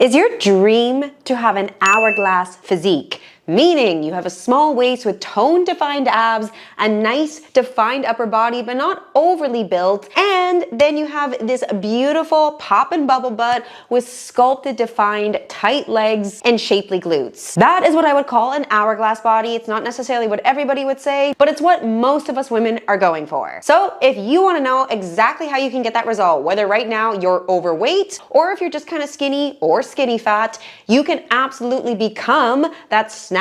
Is your dream to have an hourglass physique? Meaning you have a small waist with toned defined abs, a nice defined upper body, but not overly built. And then you have this beautiful pop and bubble butt with sculpted, defined, tight legs and shapely glutes. That is what I would call an hourglass body. It's not necessarily what everybody would say, but it's what most of us women are going for. So if you want to know exactly how you can get that result, whether right now you're overweight or if you're just kind of skinny or skinny fat, you can absolutely become that snatched,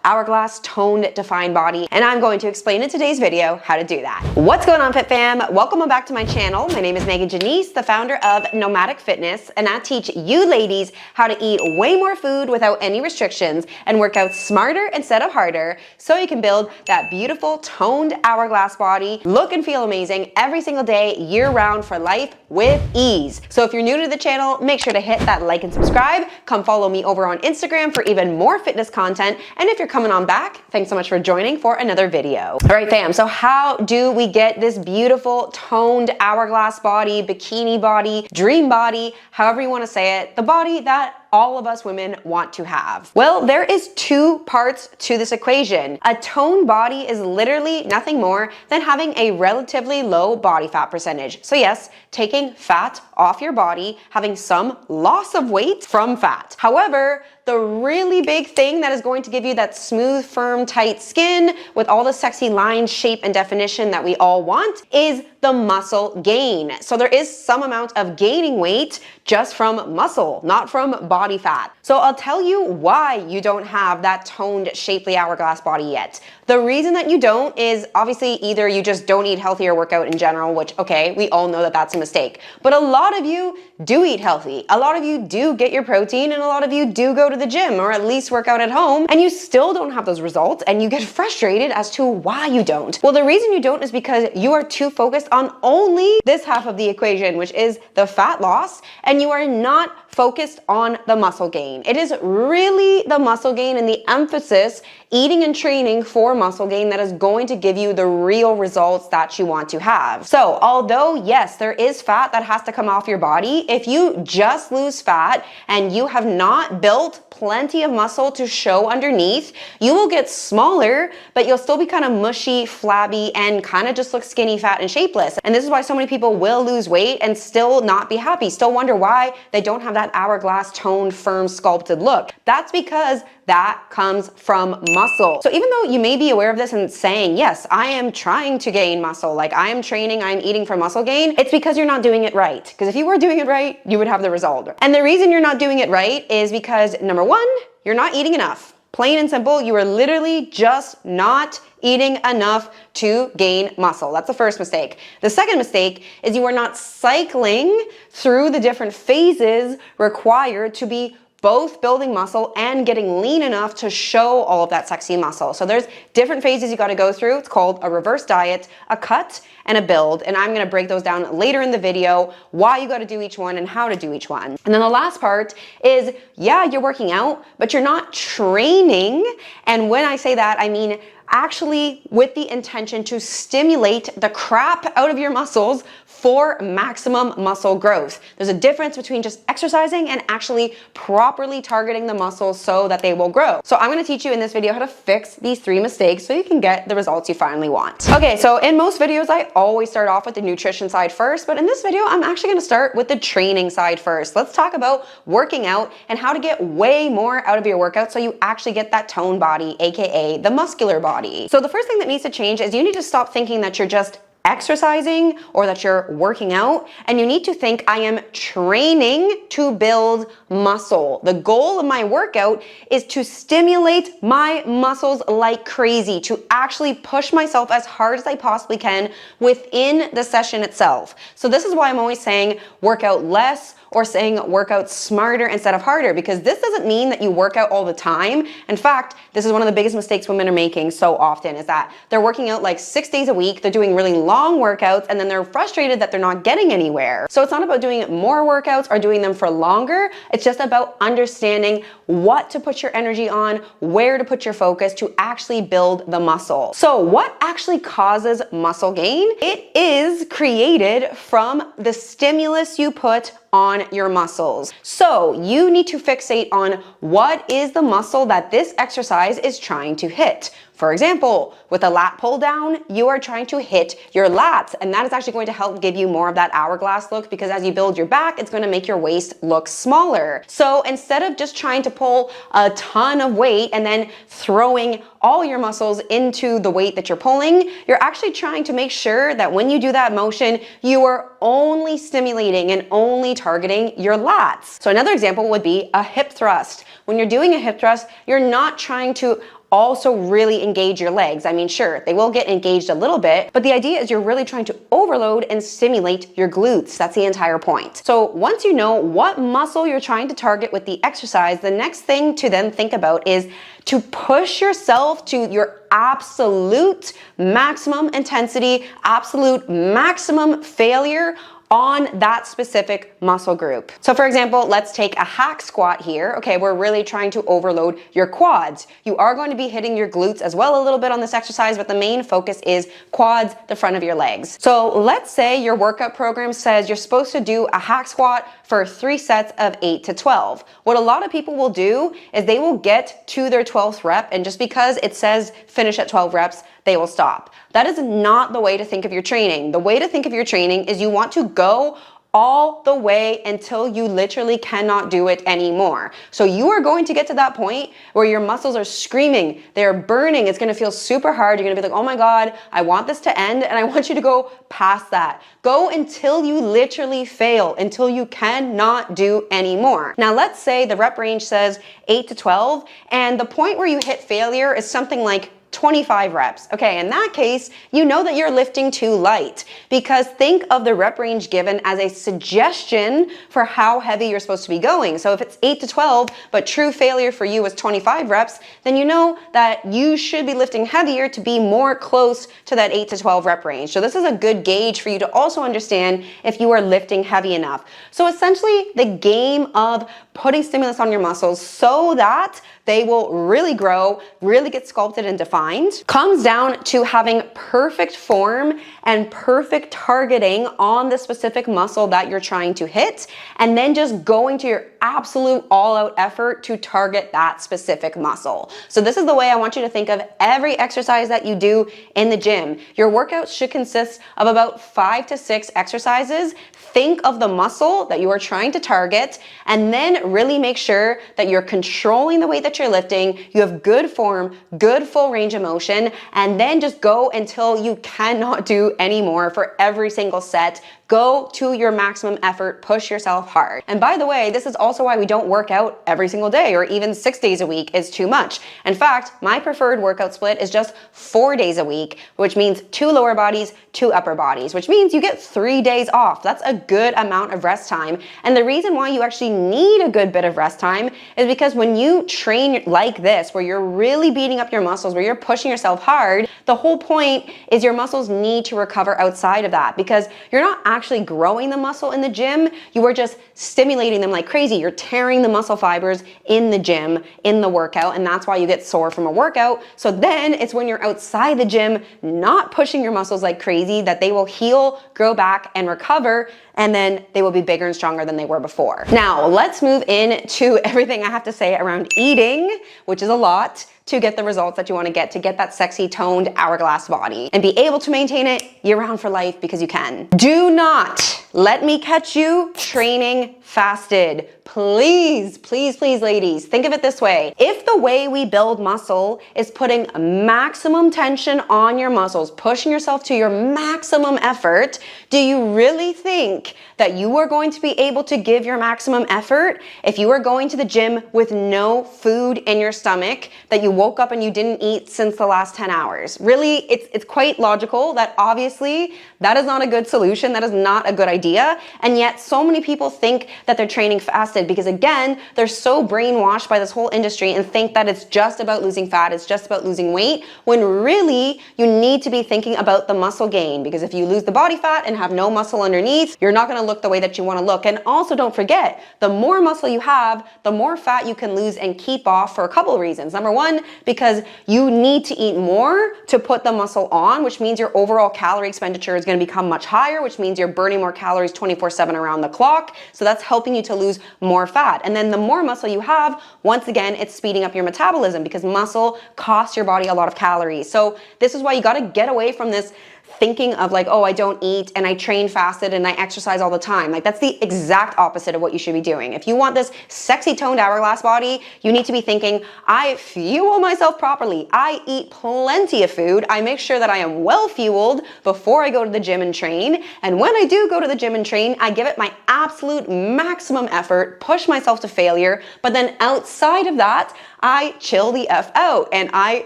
hourglass, toned, defined body, and I'm going to explain in today's video how to do that. What's going on, Fit Fam? Welcome back to my channel. My name is Megan Janice, the founder of Nomadic Fitness, and I teach you ladies how to eat way more food without any restrictions and work out smarter instead of harder so you can build that beautiful, toned hourglass body, look and feel amazing every single day, year-round for life with ease. So if you're new to the channel, make sure to hit that like and subscribe. Come follow me over on Instagram for even more fitness content. And if you're coming on back, thanks so much for joining for another video. All right, fam, so how do we get this beautiful toned hourglass body, bikini body, dream body, however you want to say it, the body that all of us women want to have? Well, there is two parts to this equation. A toned body is literally nothing more than having a relatively low body fat percentage. So yes, taking fat off your body, having some loss of weight from fat. However, the really big thing that is going to give you that smooth, firm, tight skin with all the sexy lines, shape, and definition that we all want is the muscle gain. So there is some amount of gaining weight just from muscle, not from body fat. So I'll tell you why you don't have that toned, shapely hourglass body yet. The reason that you don't is obviously either you just don't eat healthy or work out in general, which, okay, we all know that that's a mistake. But a lot of you do eat healthy. A lot of you do get your protein, and a lot of you do go to the gym or at least work out at home, and you still don't have those results, and you get frustrated as to why you don't. Well, the reason you don't is because you are too focused on only this half of the equation, which is the fat loss, and you are not focused on the muscle gain. It is really the muscle gain and the emphasis, eating and training for muscle gain, that is going to give you the real results that you want to have. So although yes, there is fat that has to come off your body, if you just lose fat and you have not built plenty of muscle to show underneath, you will get smaller, but you'll still be kind of mushy, flabby, and kind of just look skinny, fat, and shapeless. And this is why so many people will lose weight and still not be happy, still wonder why they don't have that hourglass, toned, firm, sculpted look. That's because that comes from muscle. So even though you may be aware of this and saying, yes, I am trying to gain muscle, like I am training, I'm eating for muscle gain, it's because you're not doing it right. Because if you were doing it right, you would have the result. And the reason you're not doing it right is because, number one, you're not eating enough. Plain and simple, you are literally just not eating enough to gain muscle. That's the first mistake. The second mistake is you are not cycling through the different phases required to be both building muscle and getting lean enough to show all of that sexy muscle. So there's different phases you got to go through. It's called a reverse diet, a cut, and a build. And I'm going to break those down later in the video, why you got to do each one and how to do each one. And then the last part is, yeah, you're working out, but you're not training. And when I say that, I mean actually with the intention to stimulate the crap out of your muscles for maximum muscle growth. There's a difference between just exercising and actually properly targeting the muscles so that they will grow. So I'm going to teach you in this video how to fix these three mistakes so you can get the results you finally want. Okay, so in most videos, I always start off with the nutrition side first, but in this video, I'm actually going to start with the training side first. Let's talk about working out and how to get way more out of your workout so you actually get that toned body, aka the muscular body. So the first thing that needs to change is you need to stop thinking that you're just exercising or that you're working out, and you need to think, I am training to build muscle. The goal of my workout is to stimulate my muscles like crazy, to actually push myself as hard as I possibly can within the session itself. So this is why I'm always saying work out less or saying work out smarter instead of harder, because this doesn't mean that you work out all the time. In fact, this is one of the biggest mistakes women are making so often, is that they're working out like 6 days a week. They're doing really long long workouts and then they're frustrated that they're not getting anywhere. So it's not about doing more workouts or doing them for longer. It's just about understanding what to put your energy on, where to put your focus to actually build the muscle. So what actually causes muscle gain? It is created from the stimulus you put on your muscles. So you need to fixate on what is the muscle that this exercise is trying to hit. For example, with a lat pull down, you are trying to hit your lats, and that is actually going to help give you more of that hourglass look, because as you build your back, it's going to make your waist look smaller. So instead of just trying to pull a ton of weight and then throwing all your muscles into the weight that you're pulling, you're actually trying to make sure that when you do that motion, you are only stimulating and only targeting your lats. So another example would be a hip thrust. When you're doing a hip thrust, you're not trying to also really engage your legs. I mean, sure, they will get engaged a little bit, but the idea is you're really trying to overload and stimulate your glutes. That's the entire point. So once you know what muscle you're trying to target with the exercise, the next thing to then think about is to push yourself to your absolute maximum intensity, absolute maximum failure on that specific muscle group. So for example, let's take a hack squat here. Okay, we're really trying to overload your quads. You are going to be hitting your glutes as well a little bit on this exercise, but the main focus is quads, the front of your legs. So let's say your workout program says you're supposed to do a hack squat for 3 sets of 8 to 12. What a lot of people will do is they will get to their 12th rep, and just because it says finish at 12 reps, they will stop. That is not the way to think of your training. The way to think of your training is you want to go all the way until you literally cannot do it anymore. So you are going to get to that point where your muscles are screaming, they're burning, it's gonna feel super hard. You're gonna be like, oh my God, I want this to end, and I want you to go past that. Go until you literally fail, until you cannot do anymore. Now let's say the rep range says 8 to 12, and the point where you hit failure is something like 25 reps. Okay, in that case, you know that you're lifting too light, because think of the rep range given as a suggestion for how heavy you're supposed to be going. So if it's 8 to 12, but true failure for you is 25 reps, then you know that you should be lifting heavier to be more close to that 8 to 12 rep range. So this is a good gauge for you to also understand if you are lifting heavy enough. So essentially, the game of putting stimulus on your muscles so that they will really grow, really get sculpted and defined, comes down to having perfect form and perfect targeting on the specific muscle that you're trying to hit, and then just going to your absolute all-out effort to target that specific muscle. So this is the way I want you to think of every exercise that you do in the gym. Your workouts should consist of about 5 to 6 exercises. Think of the muscle that you are trying to target, and then really make sure that you're controlling the weight that you're lifting, you have good form, good full range of motion, and then just go until you cannot do anymore for every single set. Go to your maximum effort, push yourself hard. And by the way, this is also why we don't work out every single day, or even 6 days a week is too much. In fact, my preferred workout split is just 4 days a week, which means 2 lower bodies, 2 upper bodies, which means you get 3 days off. That's a good amount of rest time. And the reason why you actually need a good bit of rest time is because when you train like this, where you're really beating up your muscles, where you're pushing yourself hard, the whole point is your muscles need to recover outside of that, because you're not actually growing the muscle in the gym, you are just stimulating them like crazy. You're tearing the muscle fibers in the gym, in the workout, and that's why you get sore from a workout. So then it's when you're outside the gym, not pushing your muscles like crazy, that they will heal, grow back, and recover, and then they will be bigger and stronger than they were before. Now, let's move into everything I have to say around eating, which is a lot, to get the results that you want to get that sexy toned hourglass body and be able to maintain it year-round for life, because you can. Do not let me catch you training fasted. Please, please, please, ladies, think of it this way. If the way we build muscle is putting maximum tension on your muscles, pushing yourself to your maximum effort, do you really think think that you are going to be able to give your maximum effort if you are going to the gym with no food in your stomach, that you woke up and you didn't eat since the last 10 hours? Really, it's quite logical that obviously that is not a good solution. That is not a good idea. And yet so many people think that they're training fasted because, again, they're so brainwashed by this whole industry and think that it's just about losing fat, it's just about losing weight, when really you need to be thinking about the muscle gain. Because if you lose the body fat and have no muscle underneath, you're not going to look the way that you want to look. And also, don't forget, the more muscle you have, the more fat you can lose and keep off for a couple of reasons. Number one, because you need to eat more to put the muscle on, which means your overall calorie expenditure is going to become much higher, which means you're burning more calories 24/7 around the clock. So that's helping you to lose more fat. And then the more muscle you have, once again, it's speeding up your metabolism because muscle costs your body a lot of calories. So this is why you got to get away from this thinking of like, oh, I don't eat and I train fasted and I exercise all the time. Like, that's the exact opposite of what you should be doing. If you want this sexy toned hourglass body, you need to be thinking, I fuel myself properly. I eat plenty of food. I make sure that I am well fueled before I go to the gym and train. And when I do go to the gym and train, I give it my absolute maximum effort, push myself to failure. But then outside of that, I chill the F out and I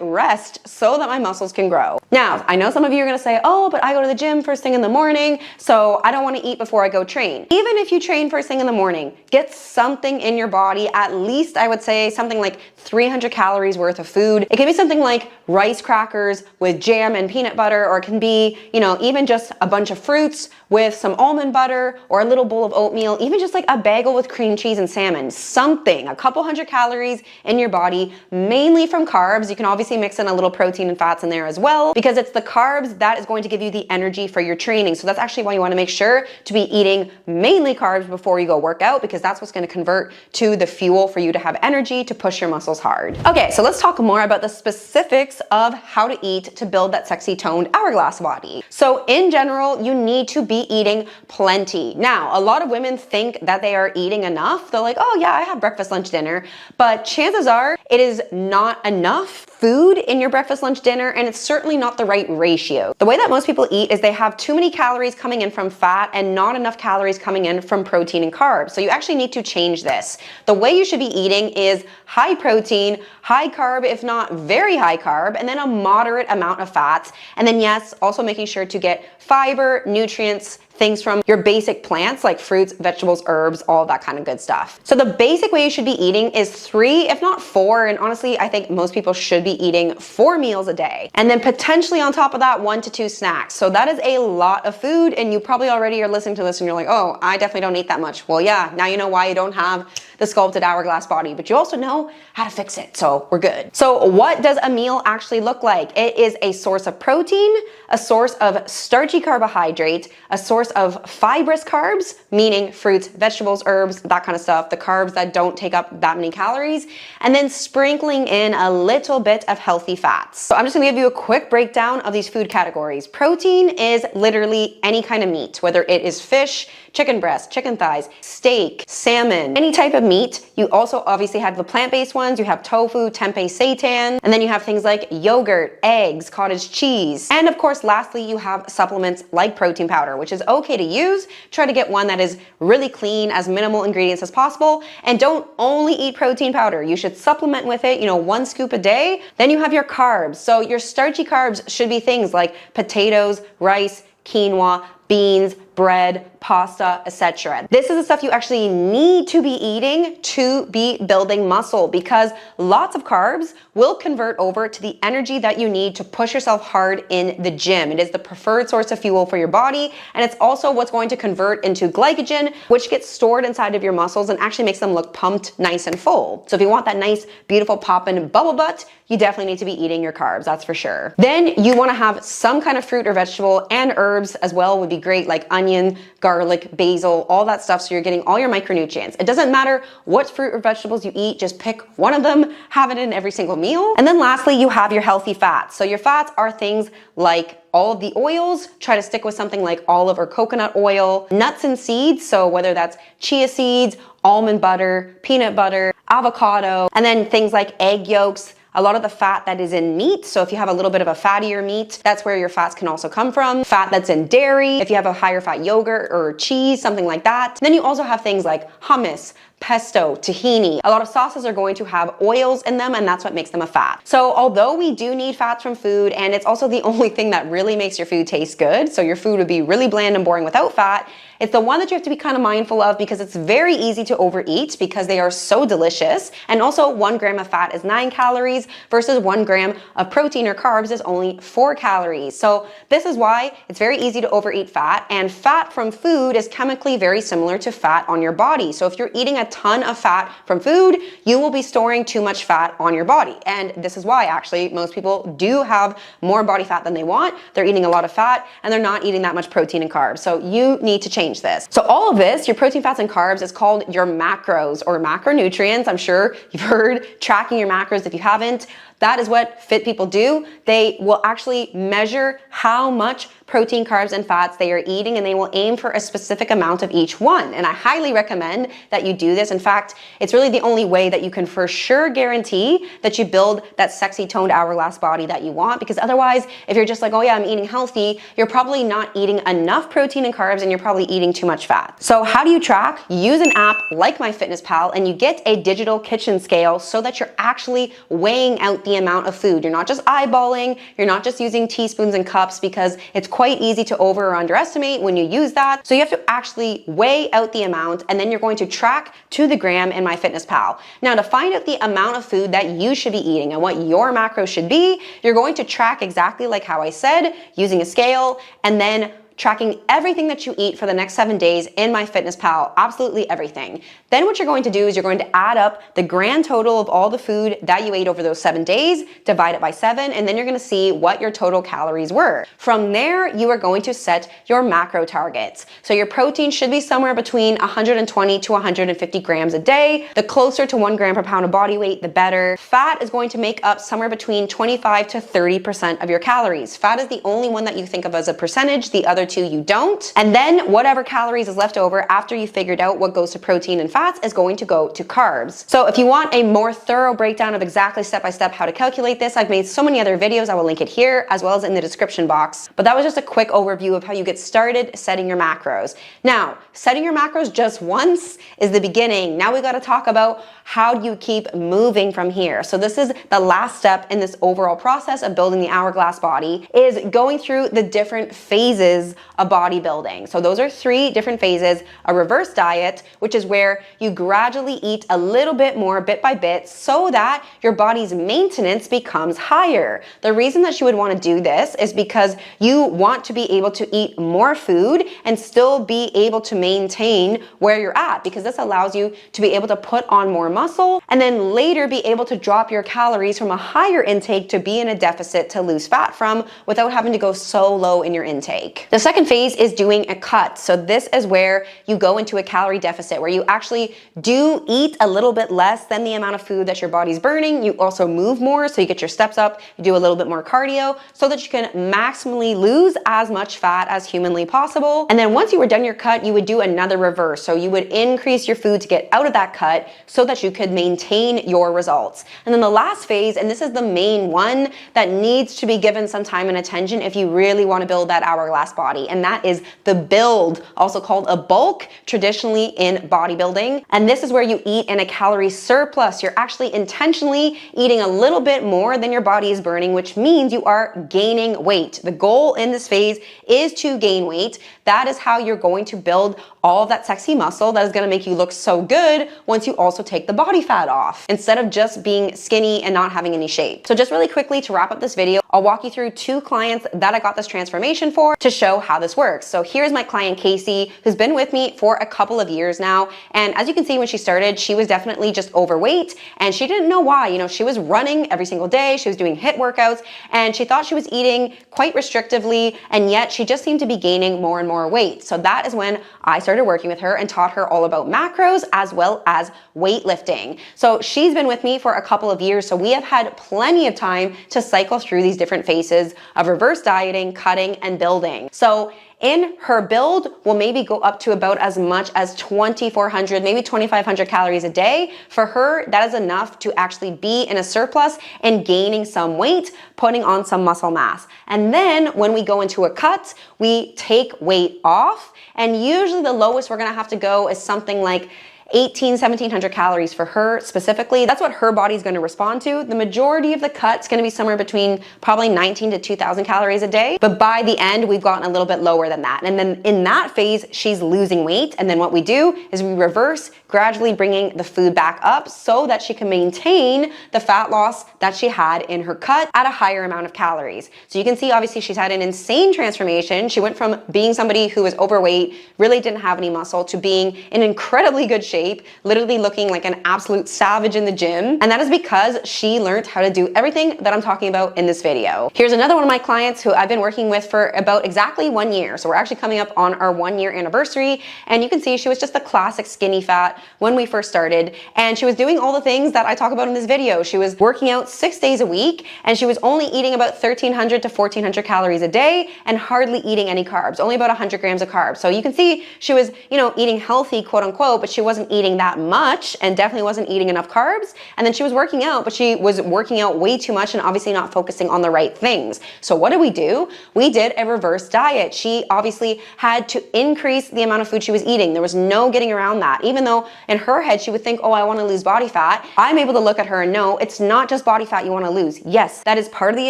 rest so that my muscles can grow. Now, I know some of you are gonna say, oh, but I go to the gym first thing in the morning, so I don't wanna eat before I go train. Even if you train first thing in the morning, get something in your body, at least I would say something like 300 calories worth of food. It can be something like rice crackers with jam and peanut butter, or it can be, you know, even just a bunch of fruits with some almond butter or a little bowl of oatmeal, even just like a bagel with cream cheese and salmon. Something, a couple hundred calories in your body, mainly from carbs. You can obviously mix in a little protein and fats in there as well, because it's the carbs that is going to give you the energy for your training. So that's actually why you want to make sure to be eating mainly carbs before you go work out, because that's what's going to convert to the fuel for you to have energy to push your muscles hard. Okay, so let's talk more about the specifics of how to eat to build that sexy toned hourglass body. So in general, you need to be eating plenty. Now, a lot of women think that they are eating enough. They're like, oh yeah, I have breakfast, lunch, dinner. But chances are it is not enough food in your breakfast, lunch, dinner, and it's certainly not the right ratio. The way that most people eat is they have too many calories coming in from fat and not enough calories coming in from protein and carbs. So you actually need to change this. The way you should be eating is high protein, high carb, if not very high carb, and then a moderate amount of fats. And then yes, also making sure to get fiber, nutrients, things from your basic plants like fruits, vegetables, herbs, all that kind of good stuff. So the basic way you should be eating is 3, if not 4, and honestly, I think most people should be eating 4 meals a day. And then potentially on top of that, 1 to 2 snacks. So that is a lot of food, and you probably already are listening to this and you're like, oh, I definitely don't eat that much. Well, yeah, now you know why you don't have the sculpted hourglass body, but you also know how to fix it, so we're good. So what does a meal actually look like? It is a source of protein, a source of starchy carbohydrate, a source of fibrous carbs, meaning fruits, vegetables, herbs, that kind of stuff, the carbs that don't take up that many calories, and then sprinkling in a little bit of healthy fats. So I'm just gonna give you a quick breakdown of these food categories. Protein is literally any kind of meat, whether it is fish, chicken breast, chicken thighs, steak, salmon, any type of meat. You also obviously have the plant-based ones. You have tofu, tempeh, seitan, and then you have things like yogurt, eggs, cottage cheese. And of course, lastly, you have supplements like protein powder, which is okay to use. Try to get one that is really clean, as minimal ingredients as possible, and don't only eat protein powder. You should supplement with it, 1 scoop a day. Then you have your carbs. So your starchy carbs should be things like potatoes, rice, quinoa, beans, bread, pasta, etc. This is the stuff you actually need to be eating to be building muscle, because lots of carbs will convert over to the energy that you need to push yourself hard in the gym. It is the preferred source of fuel for your body, and it's also what's going to convert into glycogen, which gets stored inside of your muscles and actually makes them look pumped, nice and full. So if you want that nice, beautiful poppin' bubble butt, you definitely need to be eating your carbs, that's for sure. Then you want to have some kind of fruit or vegetable, and herbs as well would be great, like onion, garlic, basil, all that stuff, so you're getting all your micronutrients. It doesn't matter what fruit or vegetables you eat, just pick one of them, have it in every single meal. And then lastly, you have your healthy fats. So your fats are things like all of the oils. Try to stick with something like olive or coconut oil, nuts and seeds, so whether that's chia seeds, almond butter, peanut butter, avocado, and then things like egg yolks, a lot of the fat that is in meat. So if you have a little bit of a fattier meat, that's where your fats can also come from. Fat that's in dairy, if you have a higher fat yogurt or cheese, something like that. Then you also have things like hummus, pesto, tahini. A lot of sauces are going to have oils in them, and that's what makes them a fat. So although we do need fats from food, and it's also the only thing that really makes your food taste good, so your food would be really bland and boring without fat, it's the one that you have to be kind of mindful of because it's very easy to overeat because they are so delicious. And also 1 gram of fat is 9 calories versus 1 gram of protein or carbs is only 4 calories. So this is why it's very easy to overeat fat, and fat from food is chemically very similar to fat on your body. So if you're eating a ton of fat from food, you will be storing too much fat on your body. And this is why actually most people do have more body fat than they want. They're eating a lot of fat and they're not eating that much protein and carbs. So you need to change this. So all of this, your protein, fats, and carbs, is called your macros or macronutrients. I'm sure you've heard tracking your macros. If you haven't, that is what fit people do. They will actually measure how much protein, carbs, and fats they are eating, and they will aim for a specific amount of each one. And I highly recommend that you do this. In fact, it's really the only way that you can for sure guarantee that you build that sexy toned hourglass body that you want, because otherwise, if you're just like, oh yeah, I'm eating healthy, you're probably not eating enough protein and carbs, and you're probably eating too much fat. So how do you track? You use an app like MyFitnessPal, and you get a digital kitchen scale so that you're actually weighing out the amount of food. You're not just eyeballing, you're not just using teaspoons and cups, because it's quite easy to over or underestimate when you use that. So you have to actually weigh out the amount, and then you're going to track to the gram in MyFitnessPal. Now, to find out the amount of food that you should be eating and what your macros should be, you're going to track exactly like how I said, using a scale, and then tracking everything that you eat for the next 7 days in MyFitnessPal, absolutely everything. Then what you're going to do is you're going to add up the grand total of all the food that you ate over those 7 days, divide it by 7, and then you're going to see what your total calories were. From there, you are going to set your macro targets. So your protein should be somewhere between 120 to 150 grams a day. The closer to 1 gram per pound of body weight, the better. Fat is going to make up somewhere between 25 to 30% of your calories. Fat is the only one that you think of as a percentage. The other two you don't. And then whatever calories is left over after you figured out what goes to protein and fats is going to go to carbs. So if you want a more thorough breakdown of exactly step-by-step how to calculate this, I've made so many other videos. I will link it here as well as in the description box. But that was just a quick overview of how you get started setting your macros. Now, setting your macros just once is the beginning. Now we got to talk about how do you keep moving from here. So this is the last step in this overall process of building the hourglass body, is going through the different phases of bodybuilding. So those are 3 different phases. A reverse diet, which is where you gradually eat a little bit more bit by bit so that your body's maintenance becomes higher. The reason that you would want to do this is because you want to be able to eat more food and still be able to maintain where you're at, because this allows you to be able to put on more muscle and then later be able to drop your calories from a higher intake to be in a deficit to lose fat from without having to go so low in your intake. The second phase is doing a cut. So this is where you go into a calorie deficit, where you actually do eat a little bit less than the amount of food that your body's burning. You also move more, so you get your steps up, you do a little bit more cardio so that you can maximally lose as much fat as humanly possible. And then once you were done your cut, you would do another reverse. So you would increase your food to get out of that cut so that you could maintain your results. And then the last phase, and this is the main one that needs to be given some time and attention if you really want to build that hourglass body, and that is the build, also called a bulk traditionally in bodybuilding. And this is where you eat in a calorie surplus. You're actually intentionally eating a little bit more than your body is burning, which means you are gaining weight. The goal in this phase is to gain weight. That is how you're going to build all of that sexy muscle that is going to make you look so good once you also take the body fat off, instead of just being skinny and not having any shape. So just really quickly to wrap up this video, I'll walk you through 2 clients that I got this transformation for to show how this works. So here's my client Casey, who's been with me for a couple of years now. And as you can see, when she started, she was definitely just overweight and she didn't know why. You know, she was running every single day, she was doing HIIT workouts, and she thought she was eating quite restrictively, and yet she just seemed to be gaining more and more weight. So that is when I started working with her and taught her all about macros as well as weightlifting. So she's been with me for a couple of years, so we have had plenty of time to cycle through these different phases of reverse dieting, cutting, and building. So So in her build, will maybe go up to about as much as 2,400, maybe 2,500 calories a day. For her, that is enough to actually be in a surplus and gaining some weight, putting on some muscle mass. And then when we go into a cut, we take weight off. And usually the lowest we're gonna have to go is something like 1,700 calories for her specifically. That's what her body's going to respond to. The majority of the cut's going to be somewhere between probably 19 to 2,000 calories a day. But by the end, we've gotten a little bit lower than that. And then in that phase, she's losing weight. And then what we do is we reverse, gradually bringing the food back up so that she can maintain the fat loss that she had in her cut at a higher amount of calories. So you can see, obviously, she's had an insane transformation. She went from being somebody who was overweight, really didn't have any muscle, to being in incredibly good shape, literally looking like an absolute savage in the gym. And that is because she learned how to do everything that I'm talking about in this video. Here's another one of my clients who I've been working with for about exactly 1 year. So we're actually coming up on our 1-year anniversary. And you can see she was just a classic skinny fat when we first started. And she was doing all the things that I talk about in this video. She was working out 6 days a week, and she was only eating about 1,300 to 1,400 calories a day and hardly eating any carbs, only about 100 grams of carbs. So you can see she was, eating healthy, quote unquote, but she wasn't eating that much and definitely wasn't eating enough carbs. And then she was working out, but she was working out way too much and obviously not focusing on the right things. So what did? We did a reverse diet. She obviously had to increase the amount of food she was eating. There was no getting around that. Even though in her head she would think, oh, I want to lose body fat, I'm able to look at her and know it's not just body fat you want to lose. Yes, that is part of the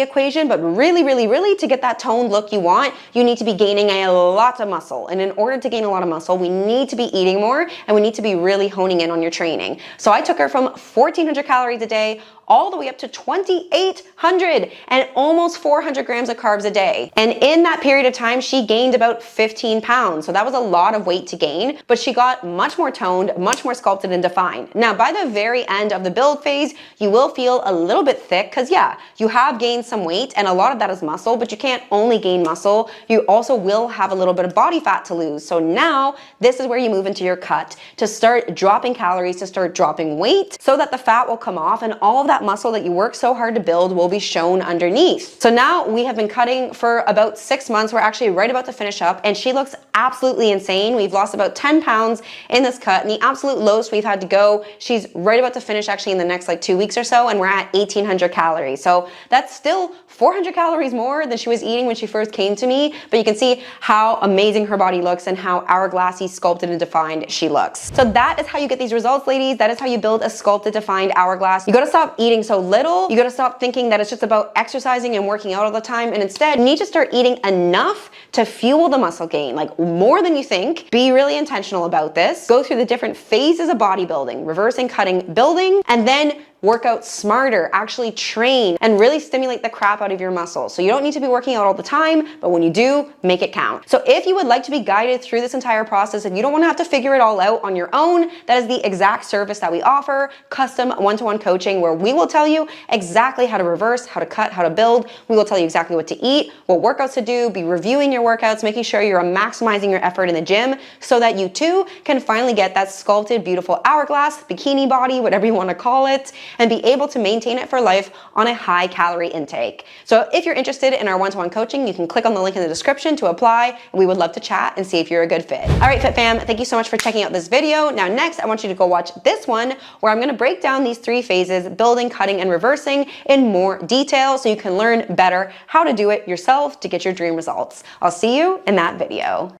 equation, but really, really, really, to get that toned look you want, you need to be gaining a lot of muscle. And in order to gain a lot of muscle, we need to be eating more, and we need to be really honing in on your training. So I took her from 1,400 calories a day all the way up to 2,800 and almost 400 grams of carbs a day. And in that period of time, she gained about 15 pounds. So that was a lot of weight to gain, but she got much more toned, much more sculpted and defined. Now, by the very end of the build phase, you will feel a little bit thick because yeah, you have gained some weight and a lot of that is muscle, but you can't only gain muscle. You also will have a little bit of body fat to lose. So now this is where you move into your cut to start dropping calories, to start dropping weight so that the fat will come off and all of that muscle that you work so hard to build will be shown underneath. So now we have been cutting for about 6 months. We're actually right about to finish up and she looks absolutely insane. We've lost about 10 pounds in this cut, and the absolute lowest we've had to go, she's right about to finish actually in the next 2 weeks or so, and we're at 1,800 calories. So that's still 400 calories more than she was eating when she first came to me, but you can see how amazing her body looks and how hourglassy, sculpted, and defined she looks. So that is how you get these results, ladies. That is how you build a sculpted, defined hourglass. You gotta stop eating so little. You gotta stop thinking that it's just about exercising and working out all the time, and instead you need to start eating enough to fuel the muscle gain, more than you think. Be really intentional about this. Go through the different phases of bodybuilding, reversing, cutting, building, and then work out smarter, actually train, and really stimulate the crap out of your muscles. So you don't need to be working out all the time, but when you do, make it count. So if you would like to be guided through this entire process and you don't want to have to figure it all out on your own, that is the exact service that we offer, custom one-to-one coaching, where we will tell you exactly how to reverse, how to cut, how to build. We will tell you exactly what to eat, what workouts to do, be reviewing your workouts, making sure you're maximizing your effort in the gym so that you too can finally get that sculpted, beautiful hourglass, bikini body, whatever you want to call it, and be able to maintain it for life on a high calorie intake. So if you're interested in our one-to-one coaching, you can click on the link in the description to apply, and we would love to chat and see if you're a good fit. All right, Fit Fam, thank you so much for checking out this video. Now next, I want you to go watch this one where I'm gonna break down these 3 phases, building, cutting, and reversing, in more detail so you can learn better how to do it yourself to get your dream results. I'll see you in that video.